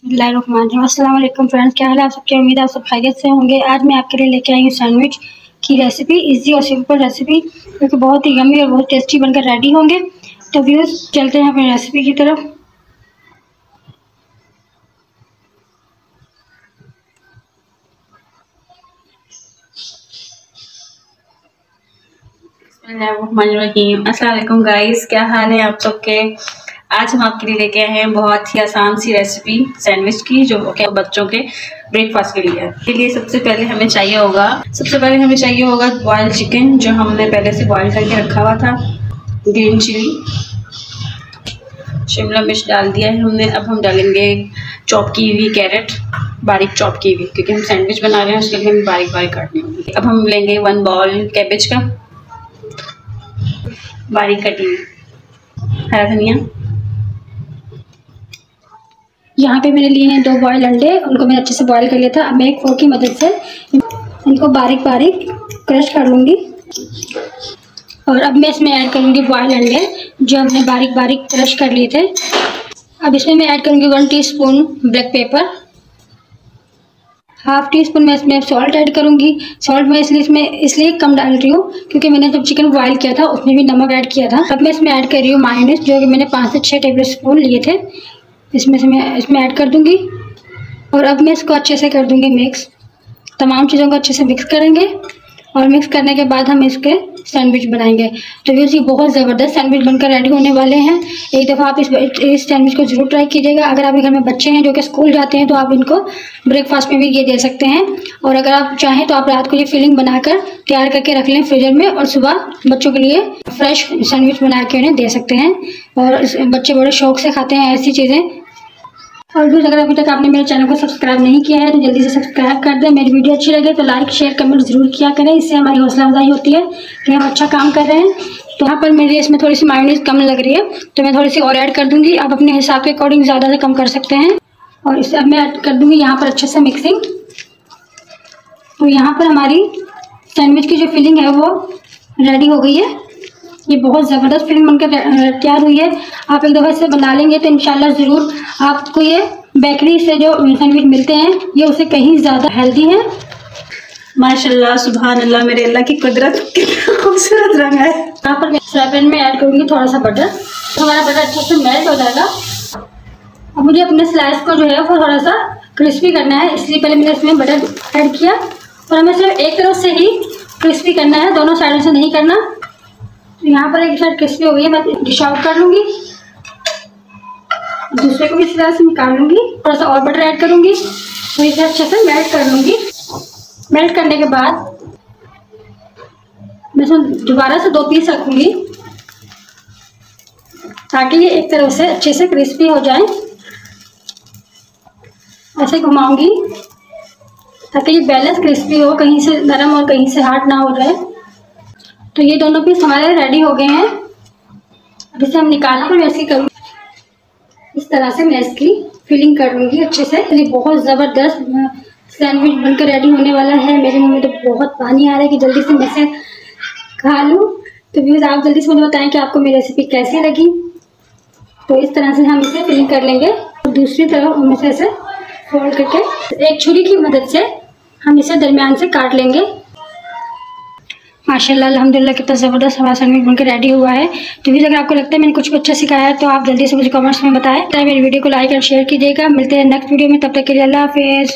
अस्सलाम वालेकुम फ्रेंड्स, क्या हाल है आप सबकी। उम्मीद है आप सब खैरियत से होंगे। आज मैं आपके लिए लेके आई हूँ सैंडविच की रेसिपी। इजी और सिंपल रेसिपी जो कि बहुत ही यम्मी और बहुत टेस्टी बनकर रेडी होंगे। तो व्यूअर्स चलते हैं अपनी रेसिपी की तरफ। अस्सलाम वालेकुम गाइस, क्या हाल है आप सबके। आज हम आपके लिए लेके आए हैं बहुत ही आसान सी रेसिपी सैंडविच की, जो कि बच्चों के ब्रेकफास्ट के लिए है। इसके लिए सबसे पहले हमें चाहिए होगा बॉइल्ड चिकन, जो हमने पहले से बॉइल करके रखा हुआ था। ग्रीन चिली, शिमला मिर्च डाल दिया है हमने। अब हम डालेंगे चॉप की हुई कैरेट, बारीक चॉप की हुई, क्योंकि हम सैंडविच बना रहे हैं उसके लिए हमें बारीक बारीक काटनी होगी। अब हम लेंगे 1 बाउल कैबेज का, बारीक कटी हुई हरा धनिया। यहाँ पे मैंने लिए हैं 2 बॉयल अंडे, उनको मैंने अच्छे से बॉयल कर लिया था। अब मैं एक फोर्क की मदद से इनको बारीक बारीक क्रश कर लूँगी। और अब मैं इसमें ऐड करूँगी बॉयल अंडे जो हमने बारीक बारीक क्रश कर लिए थे। अब इसमें मैं ऐड करूँगी 1 teaspoon black pepper, half tea spoon मैं इसमें सॉल्ट ऐड करूँगी। सॉल्ट मैं इसलिए कम डाल रही हूँ क्योंकि मैंने जब चिकन बॉयल किया था उसमें भी नमक ऐड किया था। अब मैं इसमें ऐड कर रही हूँ मायोनीज, जो कि मैंने 5 से 6 टेबल स्पून लिए थे। इसमें से मैं इसमें ऐड कर दूँगी और अब मैं इसको अच्छे से कर दूँगी मिक्स। तमाम चीज़ों को अच्छे से मिक्स करेंगे और मिक्स करने के बाद हम इसके सैंडविच बनाएंगे। तो ये बहुत ज़बरदस्त सैंडविच बनकर रेडी होने वाले हैं। एक दफ़ा आप इस सैंडविच को ज़रूर ट्राई कीजिएगा। अगर आपके घर में बच्चे हैं जो कि स्कूल जाते हैं तो आप इनको ब्रेकफास्ट में भी ये दे सकते हैं। और अगर आप चाहें तो आप रात को ये फिलिंग बनाकर तैयार करके रख लें फ्रीजर में, और सुबह बच्चों के लिए फ्रेश सैंडविच बना के उन्हें दे सकते हैं। और बच्चे बड़े शौक से खाते हैं ऐसी चीज़ें। और भी अगर अभी तक आपने मेरे चैनल को सब्सक्राइब नहीं किया है तो जल्दी से सब्सक्राइब कर दें। मेरी वीडियो अच्छी लगे तो लाइक शेयर कमेंट ज़रूर किया करें, इससे हमारी हौसला अफजाई होती है कि हम अच्छा काम कर रहे हैं। तो यहाँ पर मेरी इसमें थोड़ी सी मायोनीज कम लग रही है तो मैं थोड़ी सी और ऐड कर दूँगी। आप अपने हिसाब के अकॉर्डिंग ज़्यादा से कम कर सकते हैं। और इसे अब मैं ऐड कर दूँगी यहाँ पर अच्छे से मिक्सिंग। तो यहाँ पर हमारी सैंडविच की जो फिलिंग है वो रेडी हो गई है। ये बहुत ज़बरदस्त फिलिंग बनकर तैयार हुई है। आप एक दफ़ा इसे बना लेंगे तो इंशाल्लाह ज़रूर आपको ये बेकरी से जो सैंडविच मिलते हैं ये उससे कहीं ज़्यादा हेल्दी है। माशाल्लाह, सुभान अल्लाह, मेरे अल्लाह की कुदरत, कितना खूबसूरत रंग है। यहाँ पर मैं फ्राई पैन में ऐड करूँगी थोड़ा सा बटर, तो हमारा बटर अच्छे से मेल्ट हो जाएगा। अब मुझे अपने स्लाइस को जो है वो थोड़ा सा क्रिस्पी करना है, इसलिए पहले मैंने इसमें बटर ऐड किया। और हमें सिर्फ एक तरफ से ही क्रिस्पी करना है, दोनों साइडों से नहीं करना। तो यहाँ पर एक साइड क्रिस्पी हो गई है, मैं डिश आउट कर लूँगी, दूसरे को भी इस तरह से निकाल लूँगी। थोड़ा सा और बटर ऐड करूँगी तो इसे अच्छे से मेल्ट कर लूँगी। मेल्ट करने के बाद मैं इसमें दोबारा से 2 पीस रखूँगी ताकि ये एक तरफ से अच्छे से क्रिस्पी हो जाए। ऐसे घुमाऊँगी ताकि ये बैलेंस क्रिस्पी हो, कहीं से नरम और कहीं से हार्ड ना हो जाए। तो ये दोनों पीस हमारे रेडी हो गए हैं। अब इसे हम निकालना और ऐसे करूँगी, इस तरह से मैं इसकी फिलिंग कर लूँगी अच्छे से। ये बहुत ज़बरदस्त सैंडविच बनकर रेडी होने वाला है। मेरे मुंह में तो बहुत पानी आ रहा है कि जल्दी से मैं इसे खा लूँ। तो व्यूअर्स आप जल्दी से मुझे बताएं कि आपको मेरी रेसिपी कैसी लगी। तो इस तरह से हम इसे फिलिंग कर लेंगे और दूसरी तरफ हम इसे फोल्ड करके एक छुरी की मदद से हम इसे दरमियान से काट लेंगे। माशाल्लाह, अल्हम्दुलिल्लाह, कितना ज़बरदस्त हमारा सैंडविच बनकर रेडी हुआ है। तो भी अगर आपको लगता है मैंने कुछ अच्छा सिखाया है तो आप जल्दी से मुझे कमेंट्स में बताएं। मेरी वीडियो को लाइक और शेयर कीजिएगा। मिलते हैं नेक्स्ट वीडियो में, तब तक के लिए अल्लाह हाफिज़।